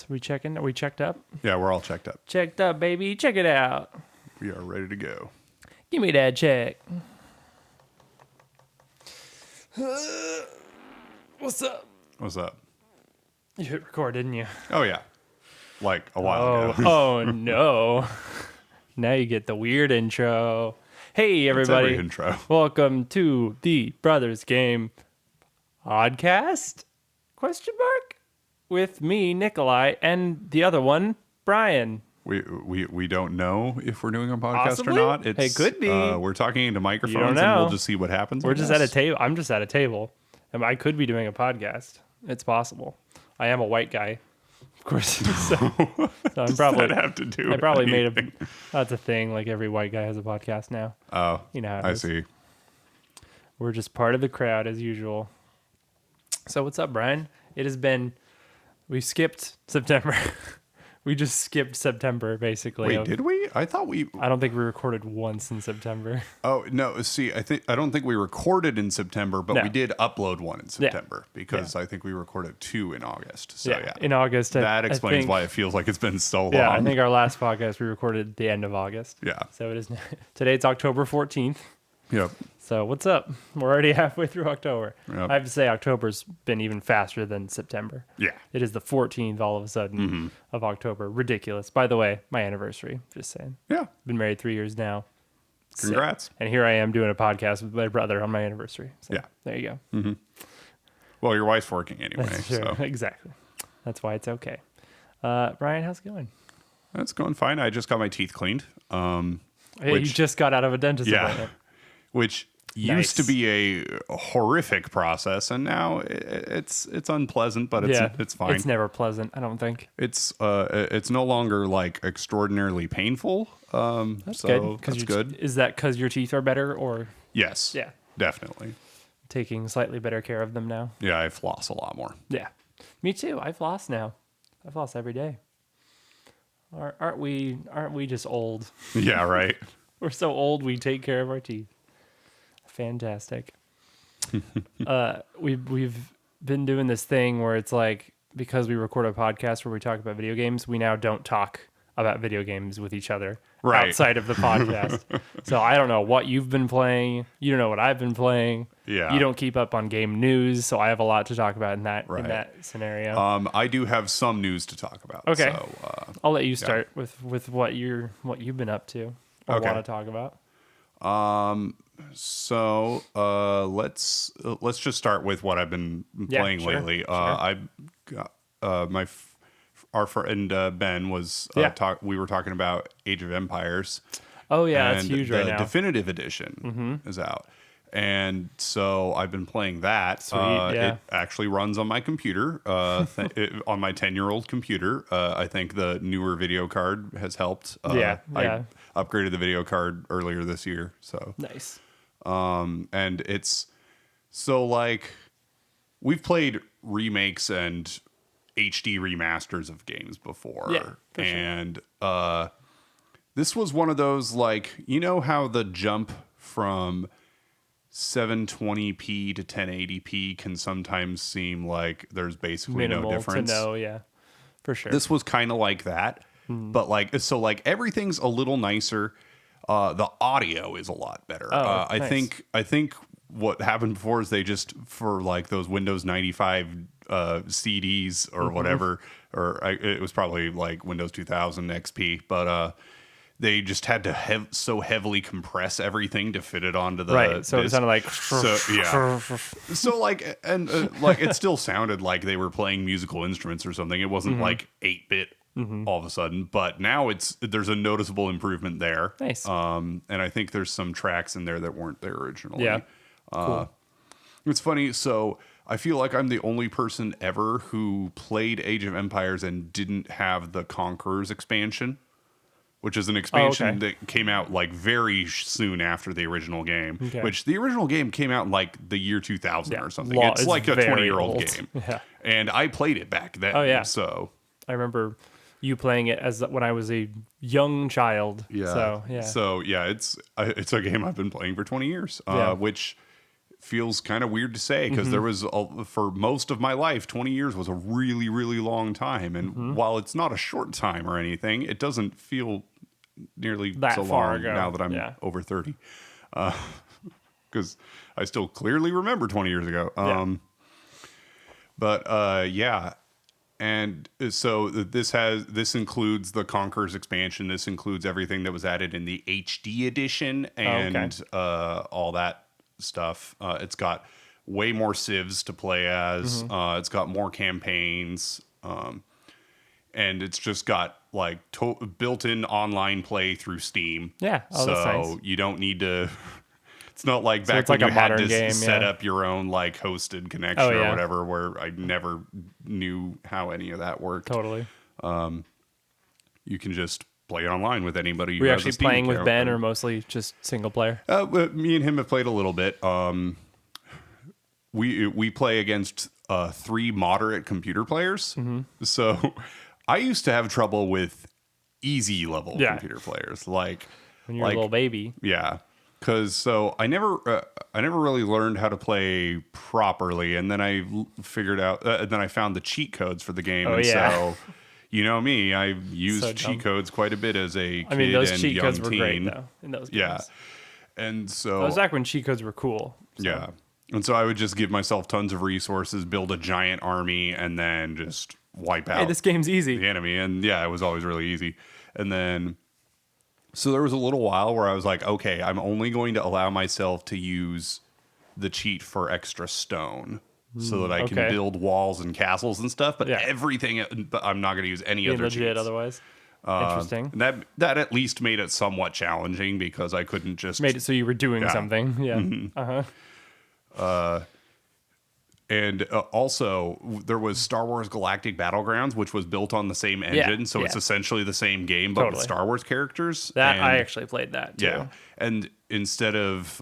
we checking? Are we checked up? Yeah, we're all checked up. Checked up, baby. Check it out. We are ready to go. Give me that check. What's up? What's up? You hit record, didn't you? Oh, yeah. Like a while ago. Oh, no. Now you get the weird intro. Hey, everybody. Every intro. Welcome to the Brothers Game podcast? Question mark? With me, Nicolai, and the other one, Brian. We don't know if we're doing a podcast Possibly? or not. It could be. We're talking into microphones and know. we'll just see what happens. We're just at a table. I'm just at a table. And I could be doing a podcast. It's possible. I am a white guy. Of course. So I'm probably that have to do I probably made anything? that's a thing. Like every white guy has a podcast now. Oh, You know how it I is. see. We're just part of the crowd as usual. So what's up, Brian? We skipped September. We just skipped September, basically. Wait, did we? I thought we... I don't think we recorded once in September. Oh, no. See, I don't think we recorded in September, but No. we did upload one in September because I think we recorded 2 in August. So, yeah. In August. That I explains think, why it feels like it's been so long. Yeah, I think our last podcast we recorded at the end of August. Yeah. So it is today. It's October 14th. Yep. So what's up? We're already halfway through October. Yep. I have to say October's been even faster than September. Yeah. It is the 14th all of a sudden of October. Ridiculous. By the way, my anniversary. Just saying. Yeah. Been married 3 years now. Congrats. Sick. And here I am doing a podcast with my brother on my anniversary. So Yeah. there you go. Well, your wife's working anyway. That's true. So Exactly. That's why it's okay. Brian, how's it going? that's going fine. I just got my teeth cleaned. Hey, you Which- just got out of a dentist Yeah. appointment. Which used to be a horrific process, and now it's unpleasant, but it's fine. It's never pleasant, I don't think. It's no longer like extraordinarily painful. That's so good. that's good. Is that because your teeth are better or Yes. Yeah. Definitely. taking slightly better care of them now? Yeah, I floss a lot more. Yeah. Me too. I floss now. I floss every day. Aren't we just old? Yeah, right. We're so old we take care of our teeth. Fantastic. We've been doing this thing where it's like, because we record a podcast where we talk about video games, we now don't talk about video games with each other outside of the podcast. So I don't know what you've been playing. You don't know what I've been playing. Yeah. You don't keep up on game news, so I have a lot to talk about in that scenario. I do have some news to talk about. Okay. So, I'll let you start with what you've been up to or Okay. want to talk about. So let's just start with what I've been playing sure, lately. sure. I got our friend Ben was we were talking about Age of Empires. Oh yeah, and it's huge the right now. definitive edition is out, and so I've been playing that. Sweet, yeah. It actually runs on my computer, on my 10-year-old computer. I think the newer video card has helped. Yeah. I upgraded the video card earlier this year, so Nice. and it's so like we've played remakes and HD remasters of games before. Yeah, for sure. And this was one of those, like, you know how the jump from 720p to 1080p can sometimes seem like there's basically Minimal no difference. to no, yeah, for sure. This was kind of like that, but like, so like everything's a little nicer. The audio is a lot better. Oh, I nice. think what happened before is they just, for like those Windows 95 CDs or whatever, it was probably like Windows 2000 XP, but they just had to so heavily compress everything to fit it onto the right. So it disc. sounded like So yeah. So like, and like it still sounded like they were playing musical instruments or something. It wasn't like 8-bit all of a sudden, but now there's a noticeable improvement there. Nice. And I think there's some tracks in there that weren't there originally. Yeah. Cool. It's funny. So I feel like I'm the only person ever who played Age of Empires and didn't have the Conquerors expansion, which is an expansion that came out like very soon after the original game, which the original game came out in like the year 2000 or something. It's like a very 20-year-old old. game. Yeah. And I played it back then. Oh, yeah. So I remember you playing it as when I was a young child. yeah. So yeah. So yeah, it's a game I've been playing for 20 years, Yeah. which feels kind of weird to say because there was for most of my life, 20 years was a really, really long time. And while it's not a short time or anything, it doesn't feel nearly that so far long ago. now that I'm over 30. Because I still clearly remember 20 years ago. But yeah. And so this includes the Conqueror's expansion. This includes everything that was added in the HD edition and all that stuff. It's got way more civs to play as. It's got more campaigns. And it's just got like built-in online play through Steam. Yeah. Oh, so that's nice. You don't need to. It's not like So back it's when like you a had modern to game, set up your own like hosted connection or whatever, where I never knew how any of that worked. Totally. You can just play online with anybody. Were you who has actually a Steam playing with account. Ben, or mostly just single player? Me and him have played a little bit. We play against 3 moderate computer players. So I used to have trouble with easy level computer players, like when you're a little baby. Yeah. Because I never really learned how to play properly, and then I figured out, then I found the cheat codes for the game, so you know me, I used cheat codes quite a bit as a kid those and cheat young codes were teen. great though in those games. And so that was back when cheat codes were cool. So. And so I would just give myself tons of resources, build a giant army, and then just wipe out. Hey, this game's easy. The enemy, and it was always really easy, and then. So there was a little while where I was like, okay, I'm only going to allow myself to use the cheat for extra stone so that I can build walls and castles and stuff. But everything, I'm not going to use any other legit cheats. Otherwise. Interesting. And that at least made it somewhat challenging because I couldn't just... Made it so you were doing something. Yeah. And also, there was Star Wars Galactic Battlegrounds, which was built on the same engine, so it's essentially the same game, but with Star Wars characters. I actually played that, too. Yeah, and instead of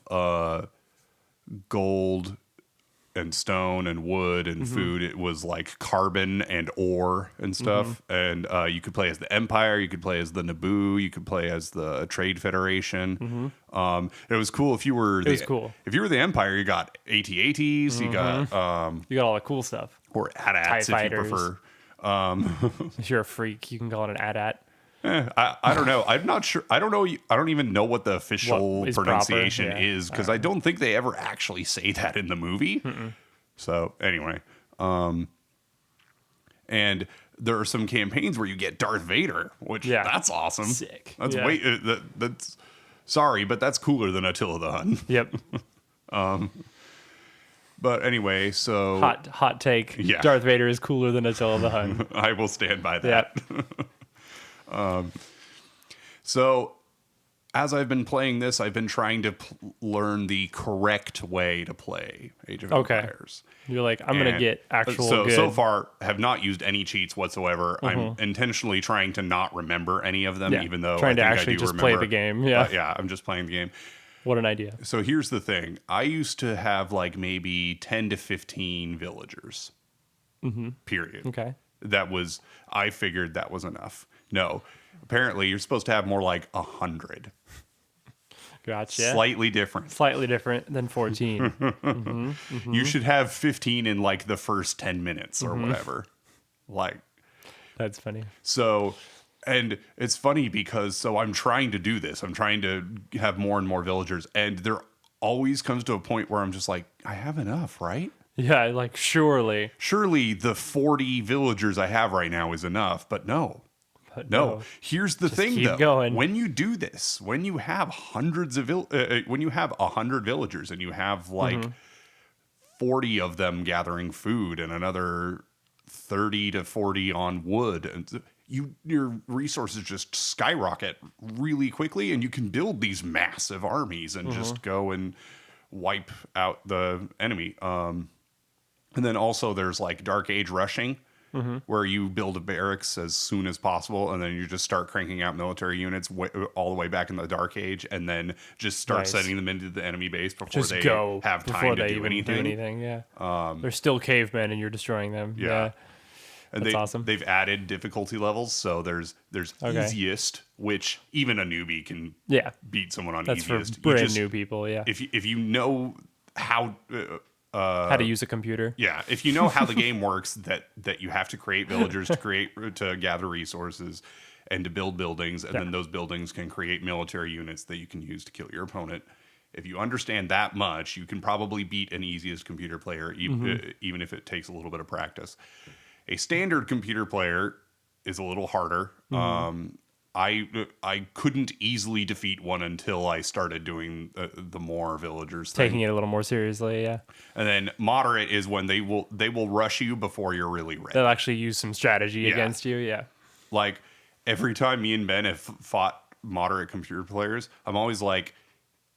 gold and stone and wood and food, it was like carbon and ore and stuff. And you could play as the Empire, you could play as the Naboo, you could play as the Trade Federation. It was cool if you were if you were the Empire, you got AT-ATs, you got all the cool stuff, or AT-ATs if you prefer. If you're a freak, you can call it an AT-AT. I don't know. I'm not sure. I don't know. I don't even know what the official pronunciation is because I don't think they ever actually say that in the movie. So anyway, and there are some campaigns where you get Darth Vader, which that's awesome. Sick. That's that's sorry, but that's cooler than Attila the Hun. Yep. But anyway, so hot take. Yeah. Darth Vader is cooler than Attila the Hun. I will stand by that. So as I've been playing this, I've been trying to learn the correct way to play Age of Empires. You're like, I'm going to get actual good. So far, have not used any cheats whatsoever. I'm intentionally trying to not remember any of them, even though trying to actually just play the game. Yeah, I'm just playing the game. What an idea. So here's the thing. I used to have like maybe 10 to 15 villagers. Period. Okay. I figured that was enough. No, apparently you're supposed to have more like 100. Gotcha. Slightly different than 14. You should have 15 in like the first 10 minutes or whatever. Like, that's funny. So, and it's funny because I'm trying to do this. I'm trying to have more and more villagers, and there always comes to a point where I'm just like, I have enough, right? Yeah, like surely the 40 villagers I have right now is enough, but no. No, here's the thing though. Going. When you do this, when you have when you have 100 villagers and you have like 40 of them gathering food and another 30 to 40 on wood, and your resources just skyrocket really quickly, and you can build these massive armies and just go and wipe out the enemy. And then also there's like Dark Age rushing. Where you build a barracks as soon as possible, and then you just start cranking out military units all the way back in the Dark Age, and then just start sending them into the enemy base before they have time to do anything. Yeah, they're still cavemen, and you're destroying them. Yeah. And that's awesome. They've added difficulty levels, so there's easiest, which even a newbie can beat someone on easiest. That's for brand new people. Yeah, if you know how to use a computer. Yeah, if you know how the game works, that you have to create villagers to gather resources and to build buildings, and then those buildings can create military units that you can use to kill your opponent. If you understand that much, you can probably beat an easiest computer player, even if it takes a little bit of practice. A standard computer player is a little harder. I couldn't easily defeat one until I started doing the more villagers thing. Taking it a little more seriously, yeah. And then moderate is when they will rush you before you're really ready. They'll actually use some strategy against you, yeah. Like every time me and Ben have fought moderate computer players, I'm always like,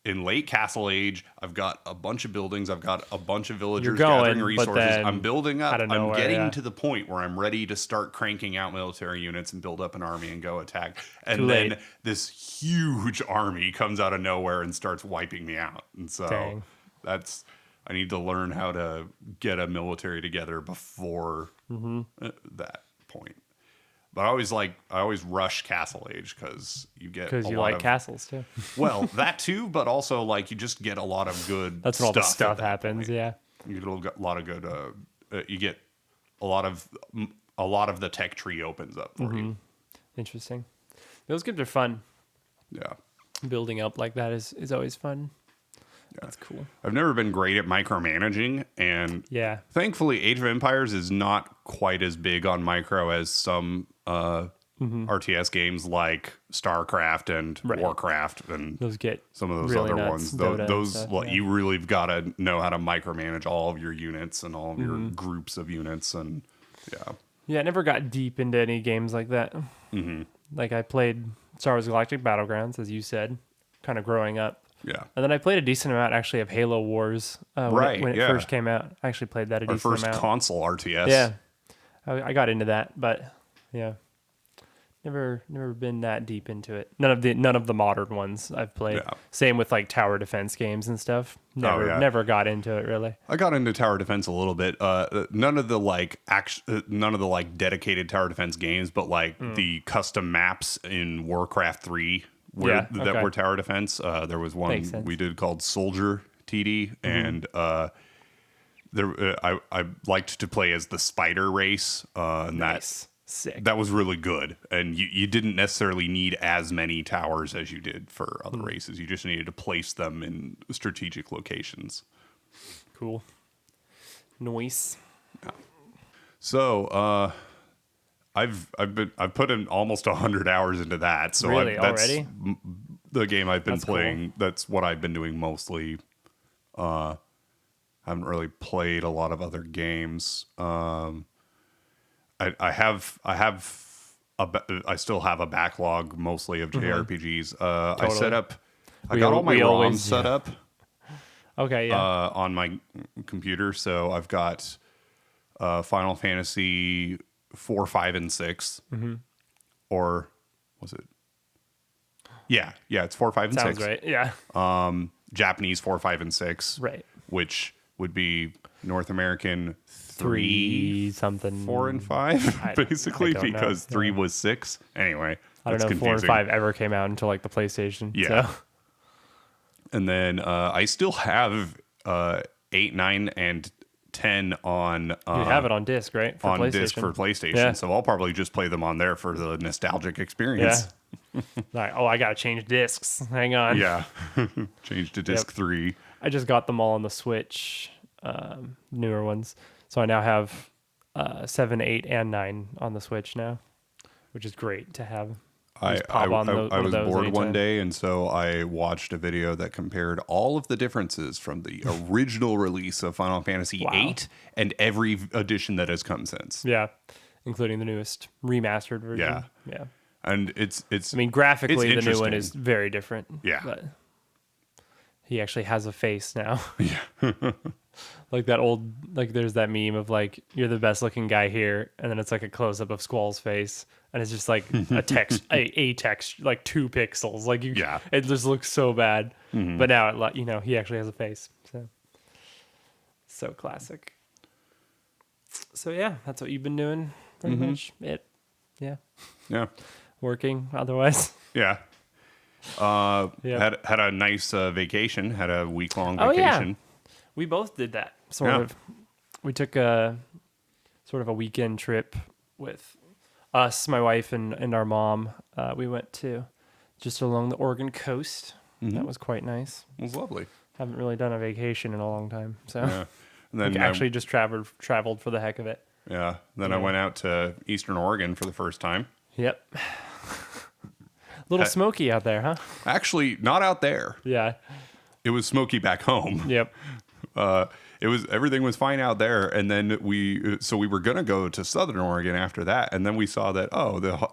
in late Castle Age, I've got a bunch of buildings. I've got a bunch of villagers gathering resources. I'm building up. I'm getting to the point where I'm ready to start cranking out military units and build up an army and go attack. And then this huge army comes out of nowhere and starts wiping me out. And so I need to learn how to get a military together before that point. But I always rush Castle Age because you get because you like castles too. Well, that too, but also like you just get a lot of good. That's when all the stuff happens. Point. Yeah, you get a lot of good. You get a lot of the tech tree opens up for you. Interesting. Those games are fun. Yeah, building up like that is always fun. Yeah. That's cool. I've never been great at micromanaging, and thankfully, Age of Empires is not quite as big on micro as some RTS games like StarCraft and Warcraft and those get some of those really other nuts, ones. Those you really have got to know how to micromanage all of your units and all of your groups of units, and I never got deep into any games like that. Like I played Star Wars Galactic Battlegrounds, as you said, kind of growing up. Yeah. And then I played a decent amount, actually, of Halo Wars when it first came out. I actually played that a decent amount. Our first console RTS. Yeah. I got into that, but yeah. Never been that deep into it. None of the modern ones I've played. Yeah. Same with like tower defense games and stuff. Never got into it really. I got into tower defense a little bit. None of the dedicated tower defense games, but like the custom maps in Warcraft 3 that were tower defense. There was one we did called Soldier TD, and I liked to play as the spider race, and nice. Sick. That was really good. And you didn't necessarily need as many towers as you did for other races. You just needed to place them in strategic locations. Cool. Nice. Yeah. So I've put in almost 100 hours into that. So really? That's already? The game I've been playing. Cool. That's what I've been doing mostly. I haven't really played a lot of other games. I still have a backlog mostly of JRPGs. Totally. I got all my ROMs set up. Okay, yeah. On my computer, so I've got Final Fantasy 4, 5, and 6. Or was it? Yeah, it's 4, 5, and 6. Sounds right. Yeah. Japanese 4, 5, and 6. Right. Which would be North American 3 something 4 and 5 basically, because 3 was 6 anyway. I don't know if 4 and 5 ever came out until like the PlayStation. Yeah. So. And then I still have 8, 9, and 10 on. You have it on disc, right? On disc for PlayStation. Yeah. So I'll probably just play them on there for the nostalgic experience. Yeah. Like, I gotta change discs. Hang on. Yeah. Change to disc 3. I just got them all on the Switch, newer ones. So I now have 7, 8, and 9 on the Switch now, which is great to have. I was bored one day, and so I watched a video that compared all of the differences from the original release of Final Fantasy VIII and every edition that has come since. Yeah, including the newest remastered version. Yeah. And it's. I mean, graphically, the new one is very different. Yeah. But he actually has a face now. Yeah. Like that old, like there's that meme of like, you're the best looking guy here. And then it's like a close up of Squall's face. And it's just like a text, a text, like 2 pixels. Like it just looks so bad. But now, he actually has a face. So classic. So yeah, that's what you've been doing pretty much. Yeah. Working otherwise. Yeah. Had a nice vacation. Had a week-long vacation. We both did that sort of. We took a sort of a weekend trip with us, my wife, and our mom. We went to just along the Oregon coast. That was quite nice. It was lovely. Haven't really done a vacation in a long time, so And then actually just traveled for the heck of it. Yeah. Then I went out to Eastern Oregon for the first time. Yep. A little smoky out there, huh? Actually, not out there. Yeah. It was smoky back home. Yep. Everything was fine out there, and then we were gonna go to Southern Oregon after that, and then we saw that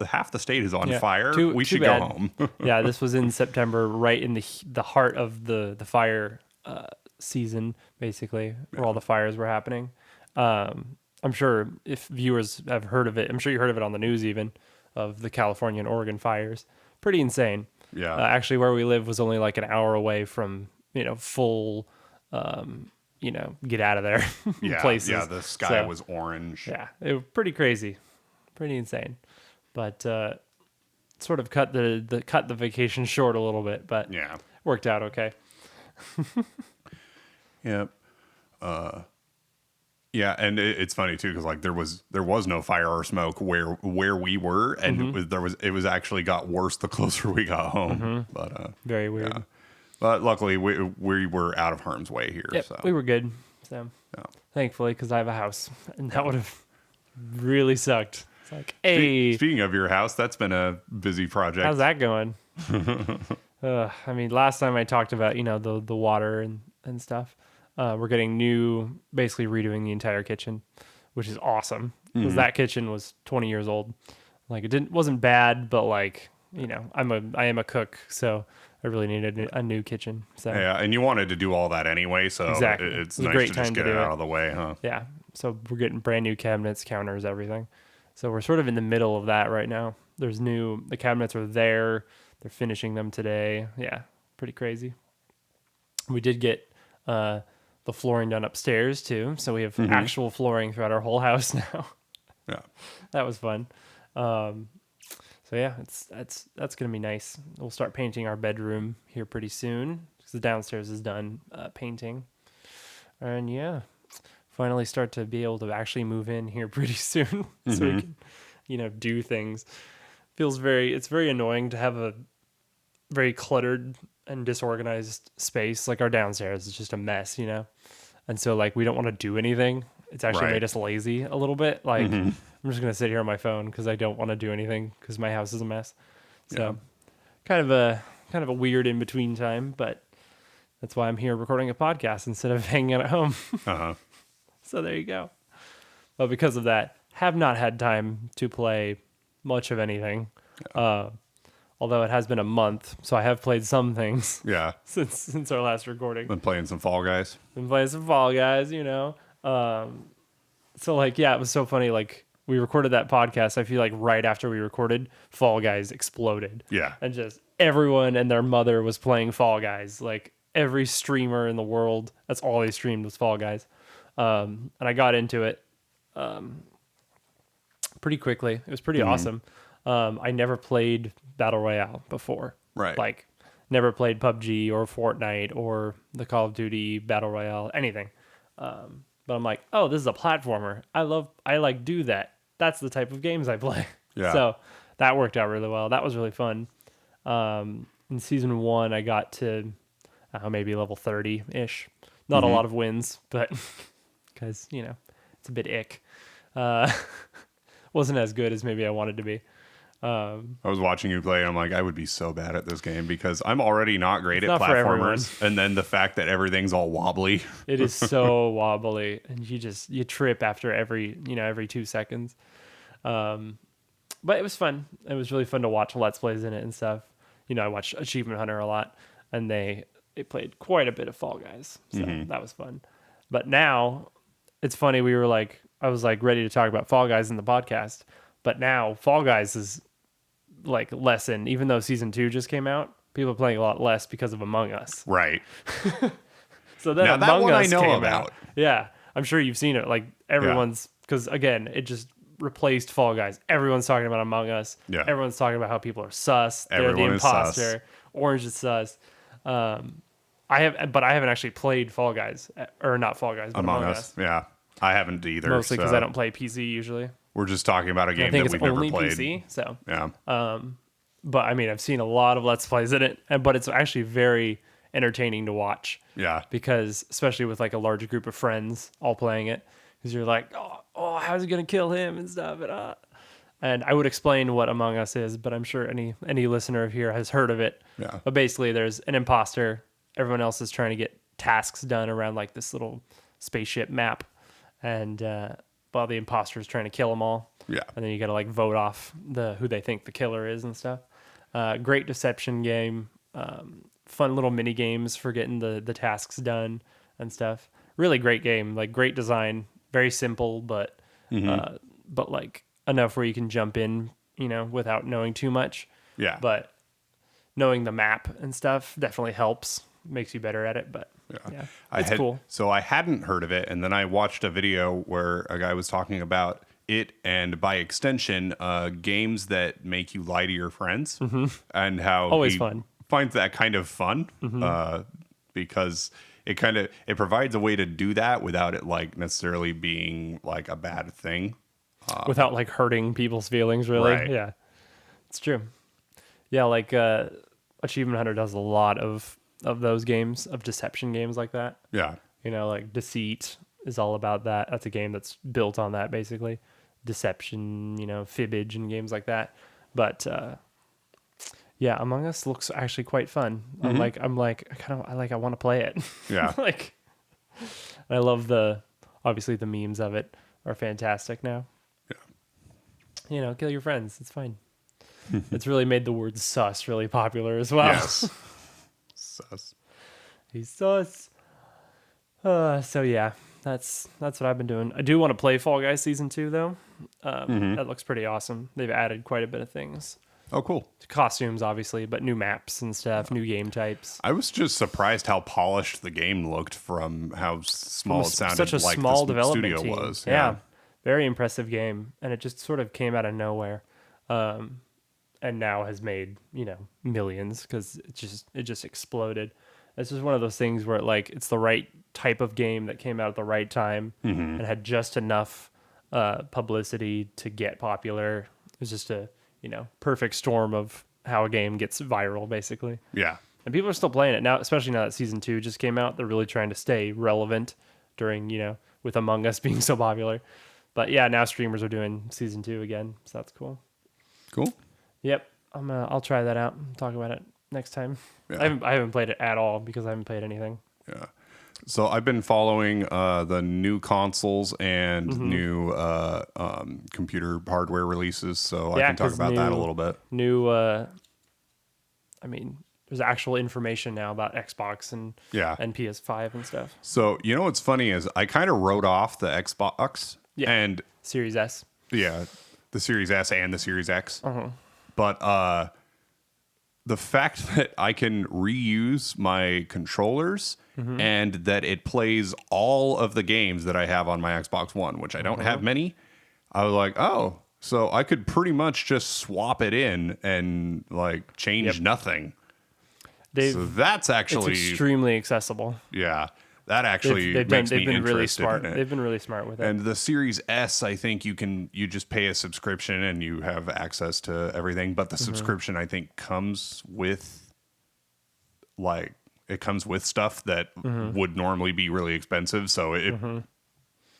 half the state is on fire. We should go home. Yeah, this was in September, right in the heart of the fire season, basically, where all the fires were happening. I'm sure if viewers have heard of it, I'm sure you heard of it on the news, even of the California and Oregon fires. Pretty insane. Yeah. Actually, where we live was only like an hour away from full. Get out of there places. Yeah, the sky was orange. Yeah, it was pretty crazy, pretty insane, but sort of cut the vacation short a little bit, but worked out okay. Yep. Yeah, and it's funny too because like there was no fire or smoke where we were, and it was actually got worse the closer we got home. But very weird. Yeah. But luckily, we were out of harm's way here. Yep, so we were good. So thankfully, because I have a house, and that would have really sucked. It's like, hey. Speaking of your house, that's been a busy project. How's that going? I mean, last time I talked about the water and stuff. We're getting basically redoing the entire kitchen, which is awesome because that kitchen was 20 years old. Like wasn't bad, but like I am a cook, so I really needed a new kitchen. So yeah, and you wanted to do all that anyway, so exactly. It's nice to just get it out of the way, huh? Yeah. So we're getting brand new cabinets, counters, everything. So we're sort of in the middle of that right now. The cabinets are there. They're finishing them today. Yeah, pretty crazy. We did get the flooring done upstairs too, so we have actual flooring throughout our whole house now. Yeah, that was fun. So yeah, that's gonna be nice. We'll start painting our bedroom here pretty soon because the downstairs is done painting, and finally start to be able to actually move in here pretty soon so we can do things. It's very annoying to have a very cluttered and disorganized space. Like our downstairs is just a mess, and so like we don't want to do anything. It's actually made us lazy a little bit. Like I'm just gonna sit here on my phone because I don't want to do anything because my house is a mess. So kind of a weird in between time, but that's why I'm here recording a podcast instead of hanging out at home. So there you go. But because of that, have not had time to play much of anything. Although it has been a month, so I have played some things. Yeah. Since our last recording. Been playing some Fall Guys. So like, it was so funny. Like we recorded that podcast. I feel like right after we recorded, Fall Guys exploded. Yeah. And just everyone and their mother was playing Fall Guys. Like every streamer in the world, that's all they streamed was Fall Guys. And I got into it pretty quickly. It was pretty awesome. I never played Battle Royale before. Right. Like never played PUBG or Fortnite or the Call of Duty Battle Royale, anything. But I'm like, oh, this is a platformer. I like do that. That's the type of games I play. Yeah. So that worked out really well. That was really fun. In season 1, I got to maybe level 30-ish. Not a lot of wins, but because, it's a bit ick. Wasn't as good as maybe I wanted to be. I was watching you play and I'm like, I would be so bad at this game because I'm already not great at platformers. And then the fact that everything's all wobbly. It is so wobbly and you trip after every 2 seconds. But it was fun. It was really fun to watch Let's Plays in it and stuff. I watched Achievement Hunter a lot and they played quite a bit of Fall Guys. So that was fun. But now it's funny. I was ready to talk about Fall Guys in the podcast, but now Fall Guys is like lessen, even though season 2 just came out, people are playing a lot less because of Among Us. Right. So then now Among Us I know came about. Out. Yeah. I'm sure you've seen it. Like everyone's, because again, it just replaced Fall Guys. Everyone's talking about Among Us. Yeah. Everyone's talking about how people are sus. They're the imposter. Orange is sus. I have, but I haven't actually played Fall Guys, or not Fall Guys, but Among Us. Yeah, I haven't either. Mostly because I don't play PC usually. We're just talking about a game that we've never played. PC, so yeah. But I mean, I've seen a lot of Let's Plays in it, but it's actually very entertaining to watch. Yeah. Because especially with like a large group of friends all playing it, because you're like, oh, how's he gonna kill him and stuff, and I would explain what Among Us is, but I'm sure any listener of here has heard of it. Yeah. But basically, there's an imposter. Everyone else is trying to get tasks done around like this little spaceship map, and while the imposter is trying to kill them all. Yeah. And then you got to like vote off who they think the killer is and stuff. Great deception game. Fun little mini games for getting the tasks done and stuff. Really great game. Like great design. Very simple, but like enough where you can jump in, without knowing too much. Yeah. But knowing the map and stuff definitely helps. Makes you better at it. But yeah, it's cool. So I hadn't heard of it, and then I watched a video where a guy was talking about it, and by extension, games that make you lie to your friends, and how always fun. Finds that kind of fun, because it provides a way to do that without it like necessarily being like a bad thing, without like hurting people's feelings. Really, right. Yeah, it's true. Yeah, like Achievement Hunter does a lot of those games, of deception games like that. Yeah, like Deceit is all about that. That's a game that's built on that basically. Deception, fibbage and games like that. But yeah, Among Us looks actually quite fun. I want to play it. Yeah. I love obviously the memes of it are fantastic now. Yeah. Kill your friends. It's fine. It's really made the word sus really popular as well. Yes. Sus. He's sus. So yeah, that's what I've been doing. I do want to play Fall Guys Season 2 though. That looks pretty awesome. They've added quite a bit of things. Oh, cool. Costumes, obviously, but new maps and stuff, new game types. I was just surprised how polished the game looked from how small it sounded. Such a like small the development studio team. was. Yeah, very impressive game, and it just sort of came out of nowhere, and now has made millions because it just exploded. It's just one of those things where it's the right type of game that came out at the right time and had just enough publicity to get popular. It was just a perfect storm of how a game gets viral, basically. Yeah. And people are still playing it now, especially now that Season 2 just came out. They're really trying to stay relevant during, with Among Us being so popular. But yeah, now streamers are doing Season 2 again, so that's cool. Cool. Yep. I'll try that out and talk about it next time. Yeah. I haven't played it at all because I haven't played anything. Yeah. So I've been following the new consoles and new computer hardware releases, so I can talk about that a little bit. There's actual information now about Xbox and PS5 and stuff. So what's funny is I kind of wrote off the Xbox and Series S. Yeah, the Series S and the Series X. But the fact that I can reuse my controllers and that it plays all of the games that I have on my Xbox One, which I don't have many, I was like, oh, so I could pretty much just swap it in and like change nothing. So that's actually it's extremely accessible. Yeah. That actually they've been really smart. They've been really smart with it. And the Series S, I think you just pay a subscription and you have access to everything. But the subscription, I think, comes with stuff that would normally be really expensive. So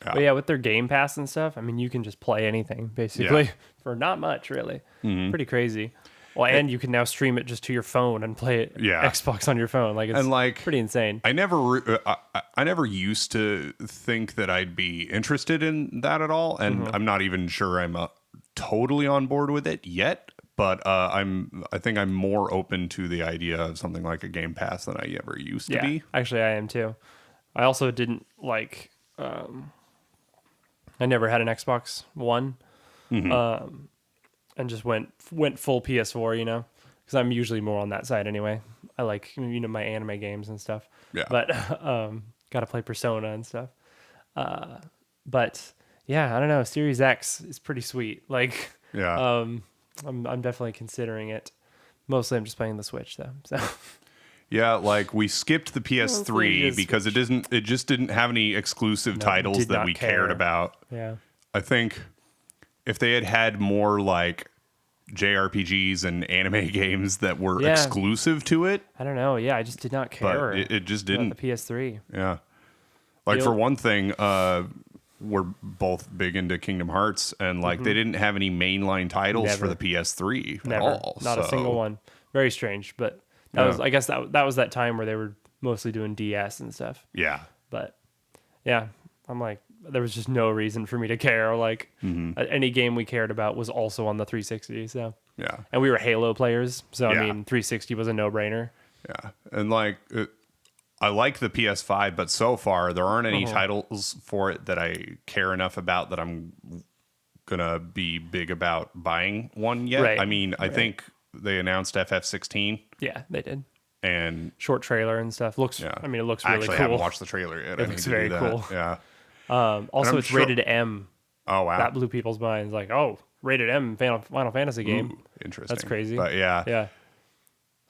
But yeah, with their Game Pass and stuff, you can just play anything basically for not much, really. Pretty crazy. Well, and you can now stream it just to your phone and play it Xbox on your phone. It's pretty insane. I never used to think that I'd be interested in that at all, and I'm not even sure I'm totally on board with it yet. But I think I'm more open to the idea of something like a Game Pass than I ever used to be. Actually, I am too. I also didn't I never had an Xbox One. And just went full PS4, because I'm usually more on that side anyway. I like my anime games and stuff. Yeah. But got to play Persona and stuff. But yeah, I don't know. Series X is pretty sweet. I'm definitely considering it. Mostly, I'm just playing the Switch though. So Yeah, like we skipped the PS3 because it just didn't have any exclusive titles that we cared about. Yeah. I think if they had had more like JRPGs and anime games that were exclusive to it. I don't know. Yeah, I just did not care. But it just didn't. The PS3. Yeah. Like for one thing, we're both big into Kingdom Hearts, and like they didn't have any mainline titles for the PS3 at all. Not a single one. Very strange, but that was, I guess that was that time where they were mostly doing DS and stuff. Yeah. But yeah, I'm like, there was just no reason for me to care. Like any game we cared about was also on the 360. So yeah, and we were Halo players, so I mean, 360 was a no-brainer. Yeah, and like I like the PS5, but so far there aren't any titles for it that I care enough about that I'm gonna be big about buying one yet. Right. I mean, I think they announced FF16. Yeah, they did. And short trailer and stuff. Looks. Yeah. I mean, it looks really cool. I haven't watched the trailer yet. It looks very cool. Yeah. Also, it's rated M. Oh wow, that blew people's minds. Like, oh, rated M Final Fantasy game. Ooh, interesting. That's crazy. But yeah. Yeah.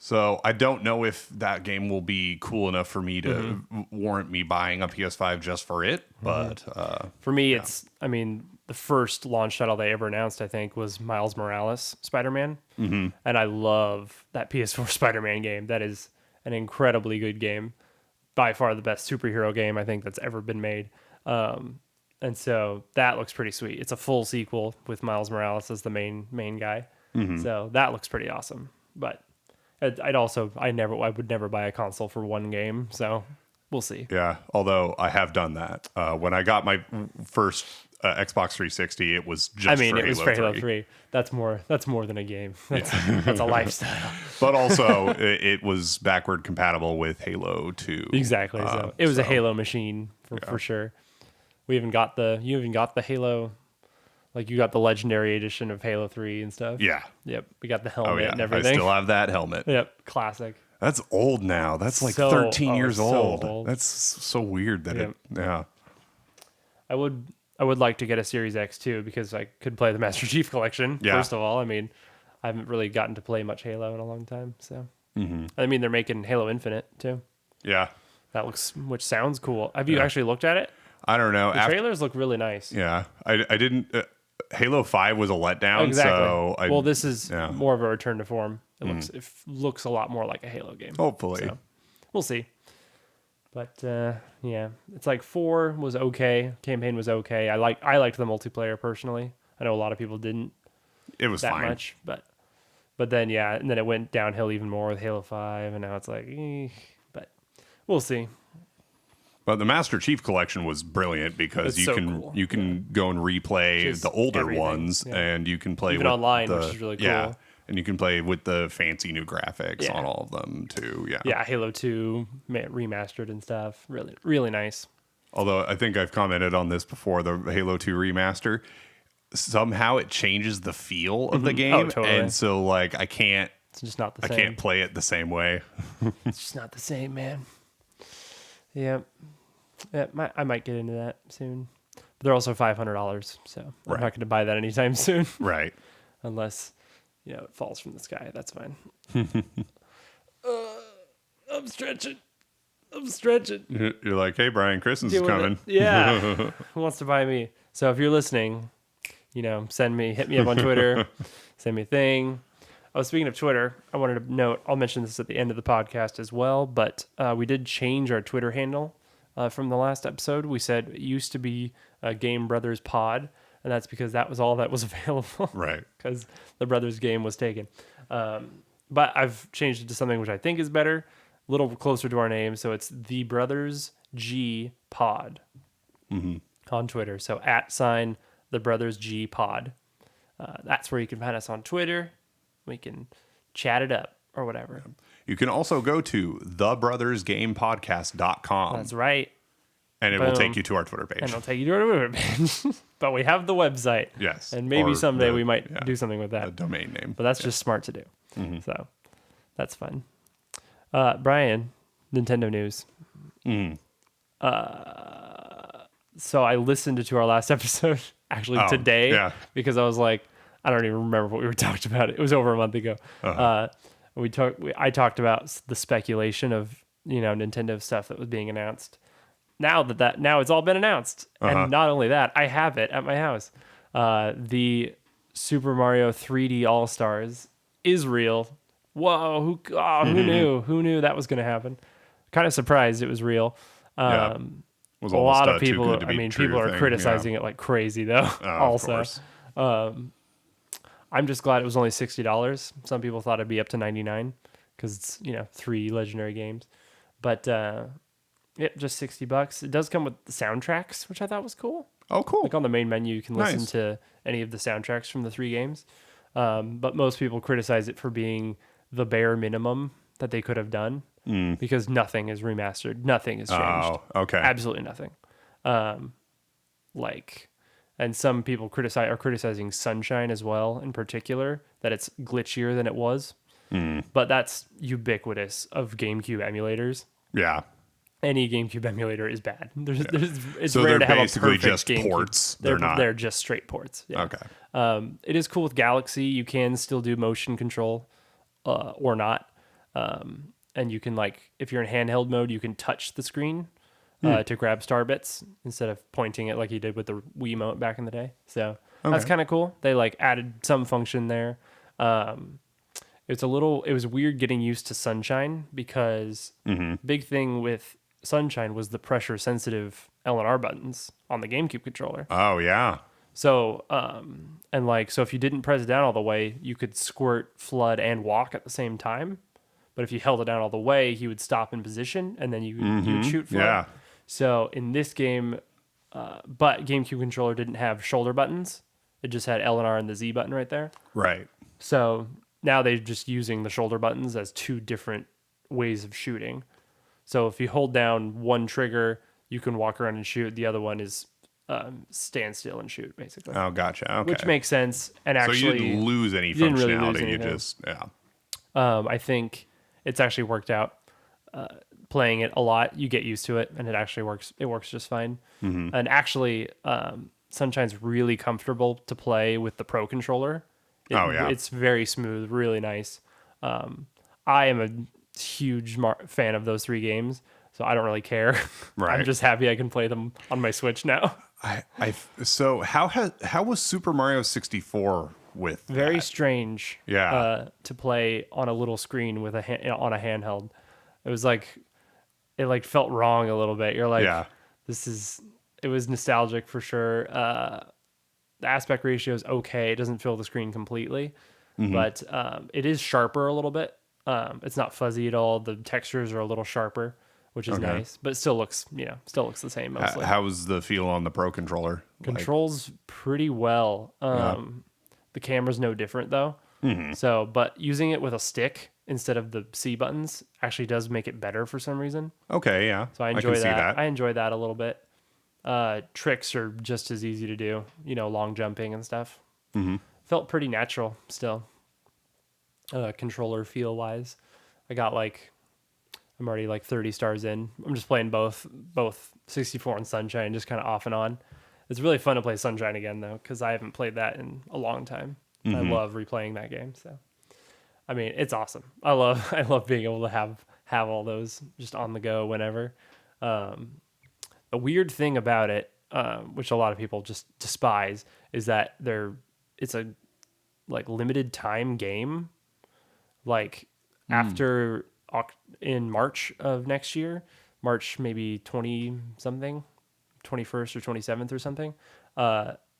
So I don't know if that game will be cool enough for me to warrant me buying a PS5 just for it. But for me, it's. I mean, the first launch title they ever announced, I think, was Miles Morales Spider-Man, and I love that PS4 Spider-Man game. That is an incredibly good game, by far the best superhero game I think that's ever been made. And so that looks pretty sweet. It's a full sequel with Miles Morales as the main guy. So that looks pretty awesome. But I would never buy a console for one game. So we'll see. Yeah. Although I have done that. When I got my first Xbox 360, it was just it was for Halo 3. That's more than a game. That's a lifestyle. But also it was backward compatible with Halo 2. Exactly. So it was a Halo machine for sure. You even got the Halo, like you got the legendary edition of Halo 3 and stuff. Yeah. Yep. We got the helmet and everything. I still have that helmet. Yep. Classic. That's old now. That's like 13 years old. So old. That's so weird that I would like to get a Series X too, because I could play the Master Chief Collection. Yeah. First of all, I mean, I haven't really gotten to play much Halo in a long time. So, I mean, they're making Halo Infinite too. Yeah. Which sounds cool. Have you actually looked at it? I don't know. The trailers look really nice. Yeah. I didn't. Halo 5 was a letdown. Exactly. So this is more of a return to form. It looks a lot more like a Halo game. Hopefully. So, we'll see. But it's like 4 was okay. Campaign was okay. I liked the multiplayer personally. I know a lot of people didn't. It was that fine. much, but then and then it went downhill even more with Halo 5, and now it's like, but we'll see. But the Master Chief Collection was brilliant because you can go and replay the older ones, and you can play even with online, which is really cool. Yeah, and you can play with the fancy new graphics on all of them too. Yeah, yeah, Halo 2 remastered and stuff. Really, really nice. Although I think I've commented on this before, the Halo 2 remaster, somehow it changes the feel of the game, totally. And so like it's just not the same. I can't play it the same way. It's just not the same, man. Yeah. Yeah, I might get into that soon. But they're also $500, so I'm not going to buy that anytime soon. Right. Unless, it falls from the sky. That's fine. I'm stretching. You're like, hey, Brian, Christmas is coming. Yeah. Who wants to buy me? So if you're listening, hit me up on Twitter, send me a thing. Oh, speaking of Twitter, I wanted to note, I'll mention this at the end of the podcast as well, but we did change our Twitter handle. From the last episode, we said it used to be Game Brothers Pod, and that's because that was all that was available. Right. Because the Brothers game was taken. But I've changed it to something which I think is better, a little closer to our name. So it's The Brothers G Pod on Twitter. So @ The Brothers G Pod. That's where you can find us on Twitter. We can chat it up or whatever. You can also go to thebrothersgamepodcast.com. That's right. And it will take you to our Twitter page. And it'll take you to our Twitter page. But we have the website. Yes. And maybe someday we might do something with that. The domain name. But that's just smart to do. So that's fun. Brian, Nintendo news. So I listened to our last episode actually today because I was like, I don't even remember what we were talking about. It was over a month ago. I talked about the speculation of, Nintendo stuff that was being announced. Now it's all been announced. And not only that, I have it at my house. The Super Mario 3D All-Stars is real. Whoa, who knew? Who knew that was going to happen? Kind of surprised it was real. Was a lot of too people, good to be true people are thing. criticizing it like crazy though. Also, of course. I'm just glad it was only $60. Some people thought it'd be up to $99 because it's 3 legendary games, but just $60. It does come with the soundtracks, which I thought was cool. Oh, cool! Like on the main menu, you can listen to any of the soundtracks from the 3 games. But most people criticize it for being the bare minimum that they could have done because nothing is remastered, nothing has changed. Oh, okay, absolutely nothing. And some people are criticizing Sunshine as well, in particular, that it's glitchier than it was. But that's ubiquitous of GameCube emulators. Yeah. Any GameCube emulator is bad. It's so rare to have a perfect just GameCube. Ports. They're just straight ports. Yeah. Okay. It is cool with Galaxy. You can still do motion control or not. And you can, if you're in handheld mode, you can touch the screen to grab star bits instead of pointing it like you did with the Wiimote back in the day. So that's kind of cool. They added some function there. It was weird getting used to Sunshine because big thing with Sunshine was the pressure sensitive L and R buttons on the GameCube controller. Oh yeah. So so if you didn't press it down all the way, you could squirt, flood, and walk at the same time. But if you held it down all the way, he would stop in position and then you would shoot flood. Yeah. So in this game, but GameCube controller didn't have shoulder buttons. It just had L and R and the Z button right there. Right. So now they're just using the shoulder buttons as 2 different ways of shooting. So if you hold down one trigger, you can walk around and shoot. The other one is stand still and shoot, basically. Oh, gotcha. Okay. Which makes sense. And actually, so you didn't lose any functionality. You just, I think it's actually worked out. Playing it a lot, you get used to it, and it actually works. It works just fine. And actually, Sunshine's really comfortable to play with the Pro controller. It's very smooth, really nice. I am a huge fan of those 3 games, so I don't really care. Right. I'm just happy I can play them on my Switch now. So how was Super Mario 64 with very that? Strange? Yeah, to play on a little screen with on a handheld. It was it felt wrong a little bit. You're like, it was nostalgic for sure. The aspect ratio is okay. It doesn't fill the screen completely, but it is sharper a little bit. It's not fuzzy at all. The textures are a little sharper, which is nice, but it still looks the same mostly. How was the feel on the Pro controller? Controls pretty well. The camera's no different though. So, but using it with a stick instead of the C buttons actually does make it better for some reason. Okay, yeah. So I enjoy that. I enjoy that a little bit. Tricks are just as easy to do, long jumping and stuff. Felt pretty natural still. Controller feel wise, I got I'm already 30 stars in. I'm just playing both 64 and Sunshine, just kind of off and on. It's really fun to play Sunshine again though, because I haven't played that in a long time. I love replaying that game. So, I mean, it's awesome. I love being able to have all those just on the go whenever. The weird thing about it, which a lot of people just despise, is that it's a limited time game. After in March of next year, March maybe 20 something, 21st or 27th or something,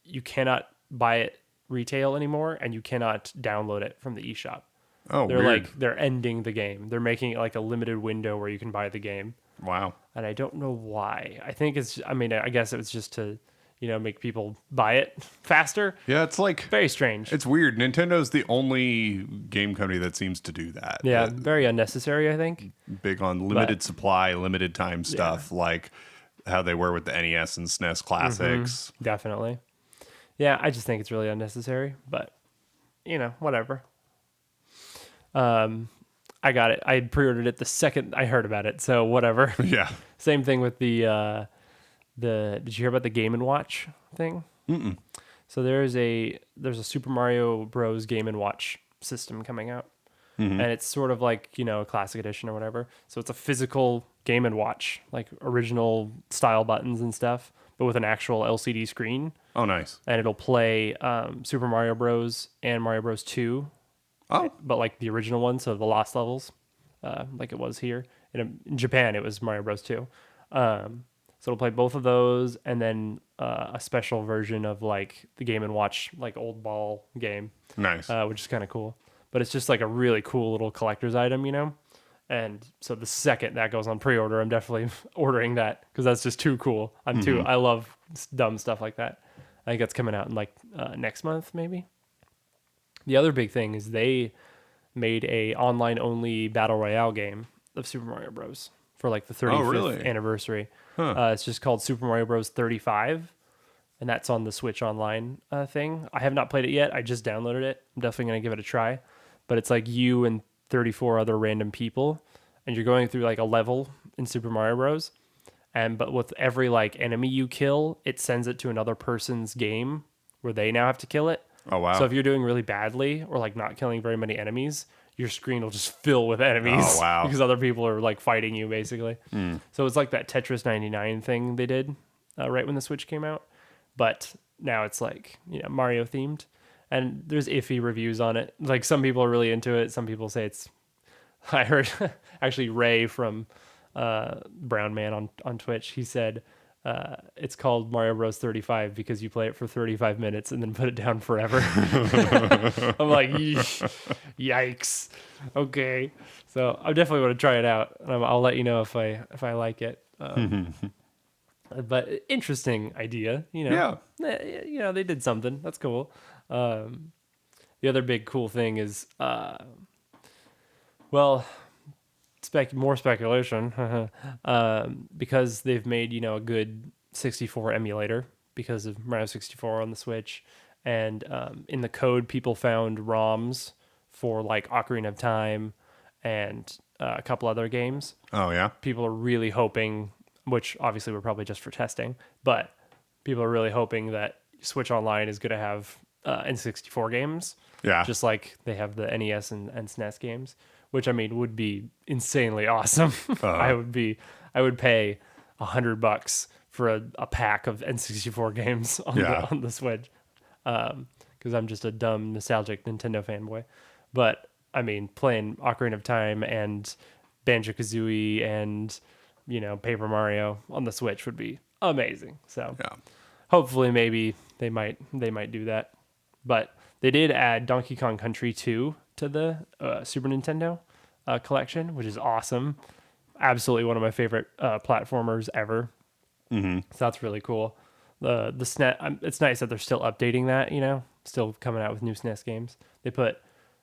you cannot buy it retail anymore, and you cannot download it from the eShop. Oh, they're weird. They're ending the game. They're making it a limited window where you can buy the game. Wow. And I don't know why. I think I guess it was just to, make people buy it faster. Yeah, it's very strange. It's weird. Nintendo's the only game company that seems to do that. Yeah, very unnecessary, I think. Big on limited supply, limited time stuff, like how they were with the NES and SNES classics. Definitely. Yeah, I just think it's really unnecessary, but whatever. I got it. I had pre-ordered it the second I heard about it, so whatever. Yeah. Same thing with the did you hear about the Game & Watch thing? Mm-mm. So there's a Super Mario Bros. Game & Watch system coming out. and it's sort of like, a classic edition or whatever. So it's a physical Game and Watch, like original style buttons and stuff, but with an actual LCD screen. Oh, nice. And it'll play Super Mario Bros. And Mario Bros. 2. Oh. But like the original one, so the Lost Levels, like it was here. In Japan, it was Mario Bros. 2. So it'll play both of those, and then a special version of like the Game and Watch, like old ball game. Nice. Which is kind of cool. But it's just like a really cool little collector's item, And so the second that goes on pre-order, I'm definitely ordering that because that's just too cool. I love dumb stuff like that. I think that's coming out in like next month, maybe. The other big thing is they made a online only battle royale game of Super Mario Bros. For like the 35th anniversary. Huh. It's just called Super Mario Bros. 35, and that's on the Switch Online thing. I have not played it yet. I just downloaded it. I'm definitely going to give it a try. But it's like you and 34 other random people, and you're going through like a level in Super Mario Bros. But with every like enemy you kill, it sends it to another person's game where they now have to kill it. Oh, wow. So if you're doing really badly or like not killing very many enemies, your screen will just fill with enemies. Oh, wow. Because other people are like fighting you basically. So it's like that Tetris 99 thing they did right when the Switch came out. But now it's like, Mario themed. And there's iffy reviews on it. Like some people are really into it. Some people say I heard actually Ray from Brown Man on Twitch. He said, it's called Mario Bros. 35 because you play it for 35 minutes and then put it down forever. I'm like, yikes. Okay. So I definitely want to try it out. I'll let you know if I like it. But interesting idea, Yeah. They did something. That's cool. The other big cool thing is, more speculation, because they've made, a good 64 emulator because of Mario 64 on the Switch. And in the code, people found ROMs for like Ocarina of Time and a couple other games. Oh, yeah? People are really hoping, which obviously we're probably just for testing, but people are really hoping that Switch Online is going to have N64 games. Yeah. Just like they have the NES and SNES games, which I mean would be insanely awesome. I would pay $100 for a pack of N64 games on the Switch, because I'm just a dumb nostalgic Nintendo fanboy. But I mean, playing Ocarina of Time and Banjo-Kazooie and Paper Mario on the Switch would be amazing. So hopefully maybe they might do that. But they did add Donkey Kong Country 2 to the Super Nintendo collection, which is awesome. Absolutely one of my favorite platformers ever. Mm-hmm. So that's really cool. The SNES, it's nice that they're still updating that, still coming out with new SNES games. They put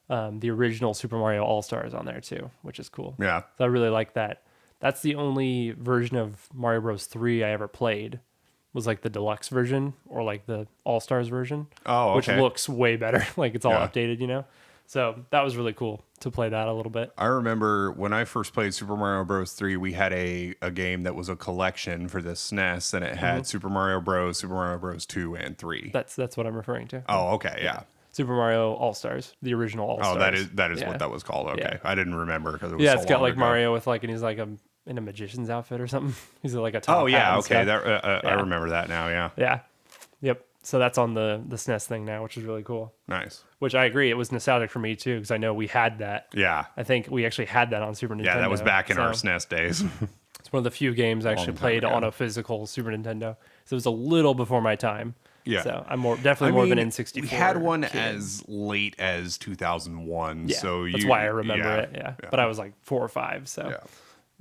the original Super Mario All-Stars on there too, which is cool. Yeah. So I really like that. That's the only version of Mario Bros. 3 I ever played. Was like the deluxe version or like the All-Stars version. Oh, okay. Which looks way better. Like it's all updated, So that was really cool to play that a little bit. I remember when I first played Super Mario Bros. 3, we had a game that was a collection for the SNES, and it had Super Mario Bros., Super Mario Bros. 2, and 3. That's what I'm referring to. Oh, okay, yeah. Super Mario All-Stars, the original All-Stars. Oh, that is what that was called. Okay. Yeah. I didn't remember because it was it's got like Mario with like, and he's like in a magician's outfit or something. He's like a top. Oh yeah, okay. I remember that now. Yeah. Yeah. Yep. So that's on the SNES thing now, which is really cool. Nice. Which I agree, it was nostalgic for me too because I know we had that. Yeah. I think we actually had that on Super Nintendo. Yeah, that was back in our SNES days. It's one of the few games I actually played on a physical Super Nintendo. So it was a little before my time. Yeah. So I'm definitely more of an N64. We had one as late as 2001. Yeah. So that's why I remember it. Yeah. But I was like 4 or 5. So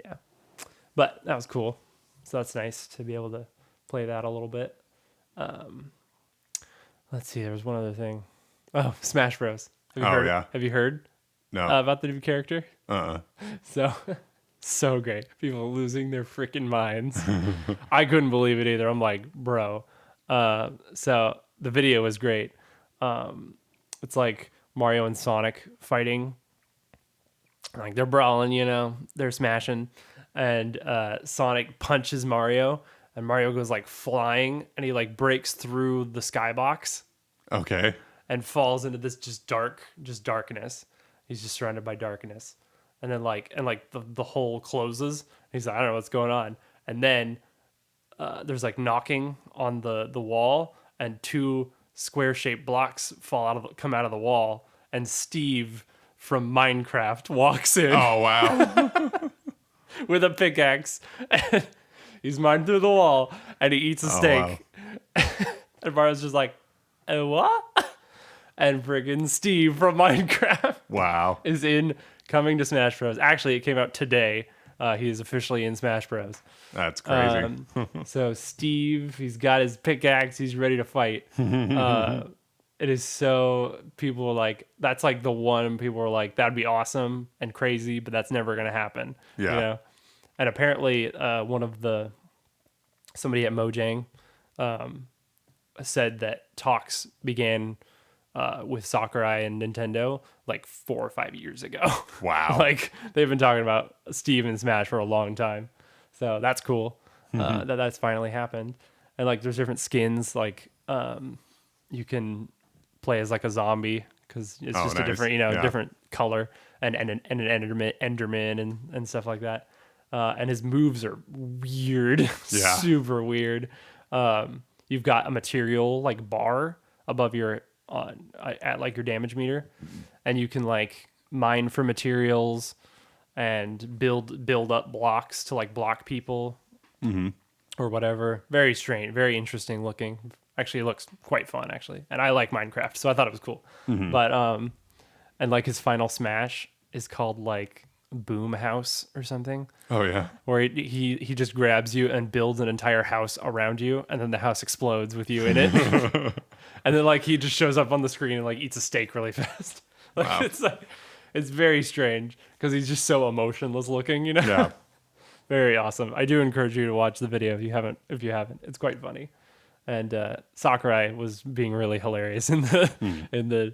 yeah. But that was cool. So that's nice to be able to play that a little bit. Let's see. There was one other thing. Oh, Smash Bros. Have you heard? No. About the new character? So great. People losing their freaking minds. I couldn't believe it either. I'm like, bro. So the video was great. It's like Mario and Sonic fighting. Like they're brawling, they're smashing. And Sonic punches Mario, and Mario goes like flying, and he like breaks through the skybox. Okay. And falls into this just darkness. He's just surrounded by darkness. And then the hole closes. He's like, I don't know what's going on. And then there's like knocking on the wall, and two square-shaped blocks come out of the wall, and Steve from Minecraft walks in. Oh wow. With a pickaxe. And he's mined through the wall, and he eats a steak. Wow. And Mario's just like, what? And friggin' Steve from Minecraft is coming to Smash Bros. Actually, it came out today. He is officially in Smash Bros. That's crazy. So Steve, he's got his pickaxe. He's ready to fight. It is so, people were like, that's like the one people were like, that'd be awesome and crazy, but that's never going to happen. Yeah. You know? And apparently somebody at Mojang said that talks began with Sakurai and Nintendo like 4 or 5 years ago. Wow. Like they've been talking about Steve and Smash for a long time. So that's cool that's finally happened. And like there's different skins, like you can play as like a zombie because it's just a different, different color, and an Enderman and stuff like that. And his moves are weird, super weird. You've got a material like bar above your at like your damage meter, and you can like mine for materials and build up blocks to like block people or whatever. Very strange, very interesting looking. Actually, it looks quite fun actually, and I like Minecraft, so I thought it was cool. But and like his final smash is called like Boom House or something. Oh yeah. Where he just grabs you and builds an entire house around you, and then the house explodes with you in it. And then like he just shows up on the screen and like eats a steak really fast. It's very strange because he's just so emotionless looking, you know. Yeah. Very awesome. I do encourage you to watch the video if you haven't. It's quite funny. And Sakurai was being really hilarious in the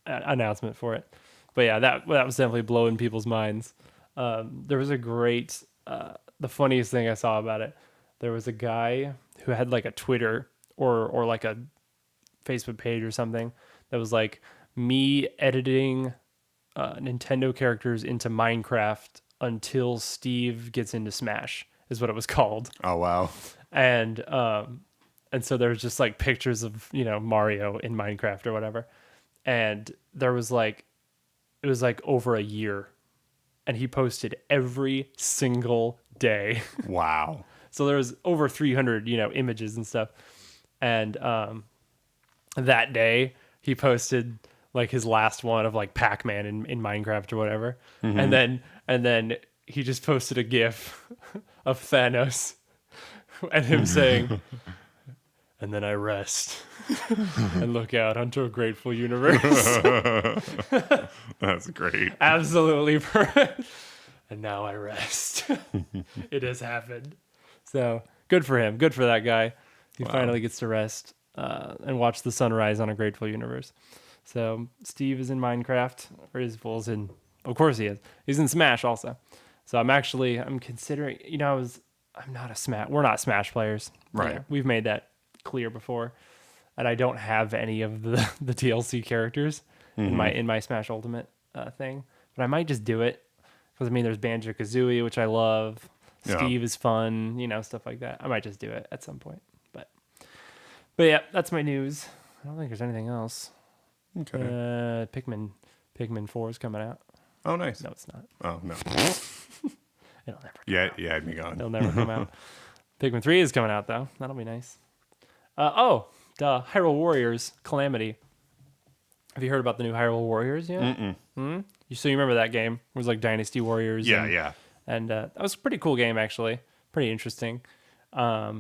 announcement for it. But yeah, that was definitely blowing people's minds. There was a great, the funniest thing I saw about it. There was a guy who had like a Twitter or like a Facebook page or something that was like me editing Nintendo characters into Minecraft until Steve gets into Smash is what it was called. Oh wow. And so there's just like pictures of, Mario in Minecraft or whatever. And there was like, it was like over a year, and he posted every single day. Wow. So there was over 300, images and stuff. And that day he posted like his last one of like Pac-Man in Minecraft or whatever. And then he just posted a GIF of Thanos and him saying, and then I rest and look out onto a grateful universe. That's great. Absolutely perfect. And now I rest. It has happened. So good for him. Good for that guy. He finally gets to rest and watch the sunrise on a grateful universe. So Steve is in Minecraft, or is in, of course he is. He's in Smash also. So I'm considering, we're not Smash players. Right. We've made that clear before, and I don't have any of the DLC characters in my Smash Ultimate thing, but I might just do it because there's Banjo-Kazooie, which I love. Steve is fun, stuff like that. I might just do it at some point, but yeah, that's my news. I don't think there's anything else. Okay. Pikmin 4 is coming out. Oh, nice. No, it's not. Oh no. It'll never. Yeah, had me going. It'll never come out. Pikmin 3 is coming out though. That'll be nice. Hyrule Warriors Calamity. Have you heard about the new Hyrule Warriors yet? So you remember that game? It was like Dynasty Warriors. Yeah. And that was a pretty cool game, actually. Pretty interesting. Now,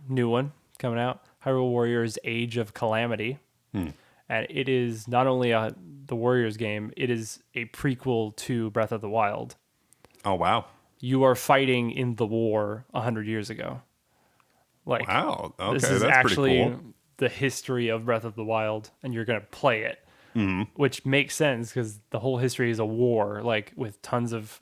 new one coming out. Hyrule Warriors Age of Calamity. And it is not only the Warriors game, it is a prequel to Breath of the Wild. Oh, wow. You are fighting in the war 100 years ago. Wow. Okay, this is that's actually pretty cool. The history of Breath of the Wild, and you're going to play it, which makes sense because the whole history is a war, like with tons of,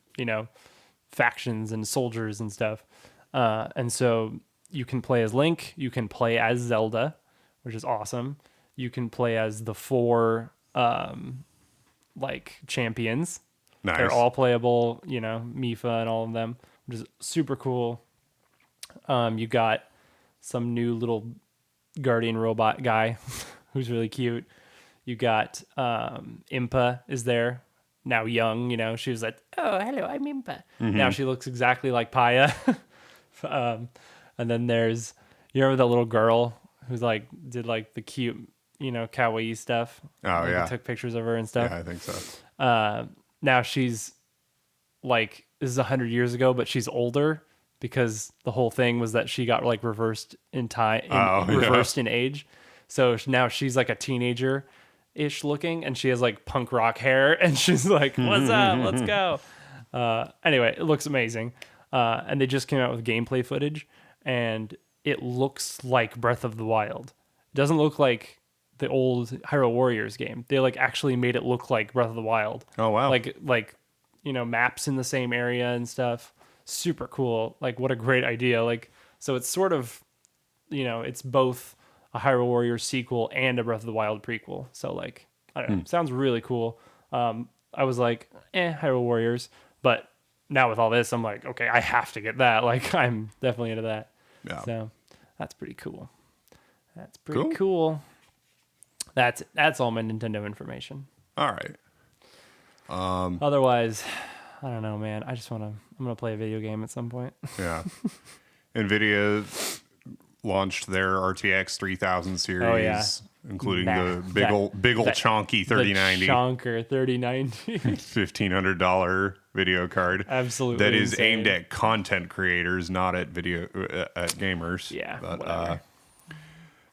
factions and soldiers and stuff. And so you can play as Link, you can play as Zelda, which is awesome. You can play as the 4 like champions. Nice. They're all playable, Mifa and all of them, which is super cool. You got some new little guardian robot guy who's really cute. You got Impa is there. Now young, she was like, oh, hello, I'm Impa. Now she looks exactly like Paya. And then there's, you remember that little girl who's like, did like the cute, kawaii stuff? Oh, like, yeah. Took pictures of her and stuff. Yeah, I think so. Now she's like, this is 100 years ago, but she's older because the whole thing was that she got like reversed in time, reversed in age. So now she's like a teenager-ish looking, and she has like punk rock hair, and she's like, what's up? Let's go. Anyway, it looks amazing. And they just came out with gameplay footage, and it looks like Breath of the Wild. It doesn't look like the old Hyrule Warriors game. They like actually made it look like Breath of the Wild. Oh, wow. Like maps in the same area and stuff. Super cool. Like, what a great idea. Like, so it's sort of, it's both a Hyrule Warriors sequel and a Breath of the Wild prequel. So like, I don't know. Sounds really cool. I was like, Hyrule Warriors, but now with all this, I'm like, okay, I have to get that. Like, I'm definitely into that. Yeah. So that's pretty cool. That's pretty cool. That's all my Nintendo information. All right. Otherwise, I don't know, man. I'm gonna play a video game at some point. Yeah. NVIDIA launched their RTX 3000 series, including the big old chonky 3090. The chonker 3090. $1,500 video card. Absolutely. That is insane. aimed at content creators, not at at gamers. Yeah. But, whatever.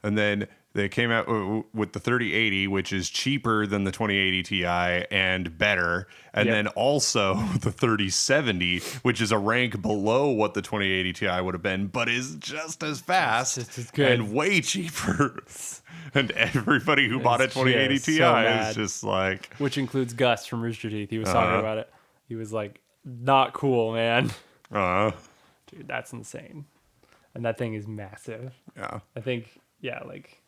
And then they came out with the 3080, which is cheaper than the 2080 Ti and better. And then also the 3070, which is a rank below what the 2080 Ti would have been, but is just as fast and way cheaper. And everybody who bought a 2080 Ti is just like... Which includes Gus from Rooster Teeth. He was talking about it. He was like, not cool, man. Dude, that's insane. And that thing is massive. Yeah. I think... Yeah, like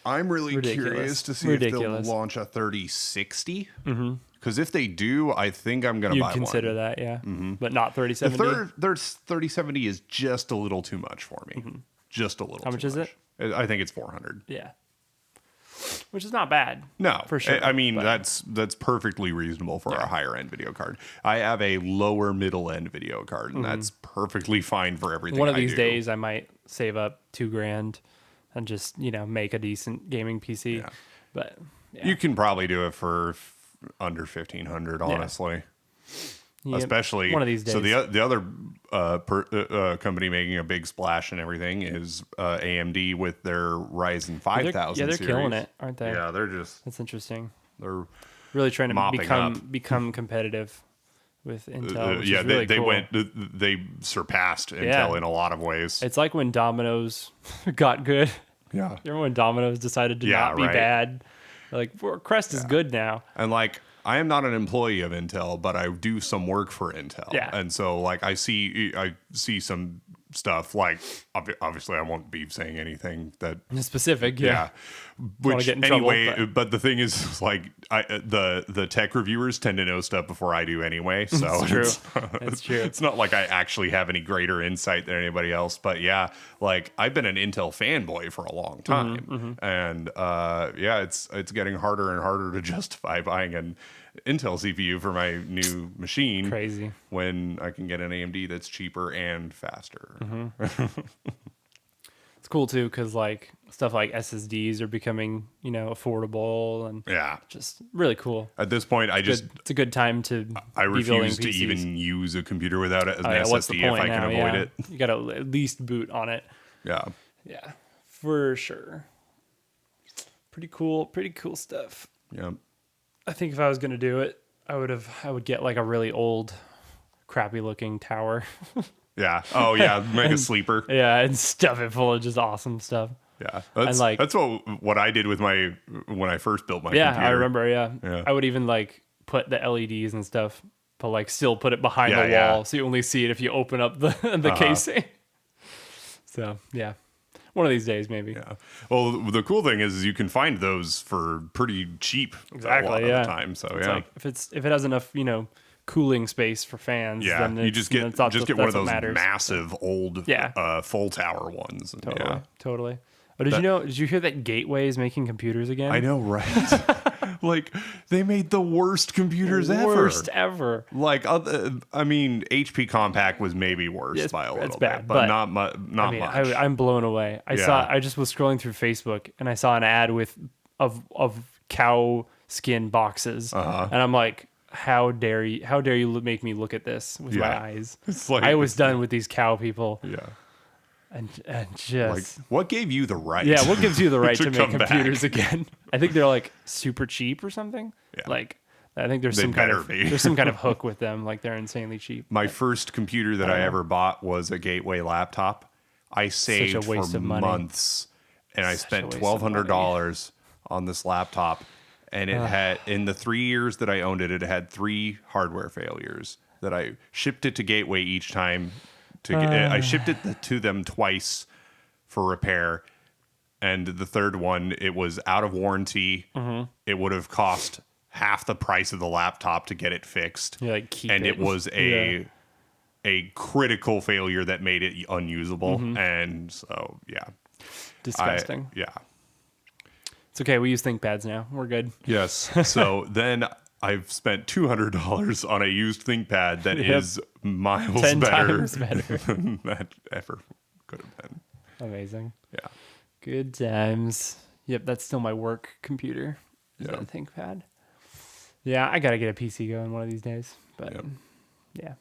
I'm really curious to see if they'll launch a 3060. Because if they do, I think I'm going to buy one. You'd consider that, yeah. But not 3070? Their 3070 is just a little too much for me. Just a little How much is it? I think it's 400. Yeah. Which is not bad. No. For sure. I mean, that's perfectly reasonable for a higher-end video card. I have a lower middle-end video card, and that's perfectly fine for everything One of these days, I might save up $2,000 and just, make a decent gaming PC. Yeah. But you can probably do it for under $1,500, honestly. Yeah. Especially one of these days. So the other company making a big splash and everything is AMD with their Ryzen 5000 series. They're killing it, aren't they? Yeah, they're just... That's interesting. They're really trying to become competitive with Intel. Yeah, really cool. they surpassed Intel in a lot of ways. It's like when Domino's got good. Yeah. Remember when Domino's decided to not be bad? Like, Crest is good now. And like, I am not an employee of Intel, but I do some work for Intel. Yeah. And so like I see some stuff, like obviously I won't be saying anything that specific. Yeah. Which get in anyway, trouble, but the thing is, like, the tech reviewers tend to know stuff before I do anyway. So it's true. It's not like I actually have any greater insight than anybody else. But yeah, like I've been an Intel fanboy for a long time, and it's getting harder and harder to justify buying an Intel CPU for my new machine. Crazy. When I can get an AMD that's cheaper and faster. It's cool too, because like stuff like SSDs are becoming, affordable and just really cool. At this point, it's a good time to. I refuse to even use a computer without it as an SSD if I can avoid it. You got to at least boot on it. Yeah, for sure. Pretty cool stuff. Yeah, I think if I was gonna do it, I would get like a really old, crappy looking tower. Yeah. Oh, yeah. Make a sleeper. Yeah, and stuff it full of just awesome stuff. Yeah. That's what I did with when I first built my computer. I remember. Yeah. I would even like put the LEDs and stuff, but like still put it behind the wall, so you only see it if you open up the casing. So yeah, One of these days, maybe. Yeah. Well, the cool thing is you can find those for pretty cheap a lot of the time. So it's like if it has enough, cooling space for fans, then you just get one of those massive old full tower ones. Totally. Oh, did you hear that Gateway is making computers again? I know, right? Like, they made the worst computers ever. Worst ever. Like, I mean, HP Compact was maybe worse by a little bit, but not much. I'm blown away. I just was scrolling through Facebook and I saw an ad of cow skin boxes, and I'm like, how dare you make me look at this with my eyes? It's like, I was done with these cow people. Yeah. And just like, what gave you the right? Yeah, what gives you the right to make computers again? I think they're like super cheap or something. Yeah. Like, I think there's some kind of hook with them. Like, they're insanely cheap. My first computer that I ever bought was a Gateway laptop. I saved for months, and I spent $1,200 on this laptop. And it had, in the 3 years that I owned it, it had 3 hardware failures. That I shipped it to Gateway each time. I shipped it to them twice for repair, and the third one, it was out of warranty. Mm-hmm. It would have cost half the price of the laptop to get it fixed. It was a critical failure that made it unusable. Mm-hmm. And so, disgusting. Yeah. It's okay. We use ThinkPads now. We're good. Yes. So then I've spent $200 on a used ThinkPad that is miles 10 better times better than that ever could have been. Amazing. Yeah. Good times. Yep, that's still my work computer. Is that a ThinkPad? Yeah, I got to get a PC going one of these days. But yeah.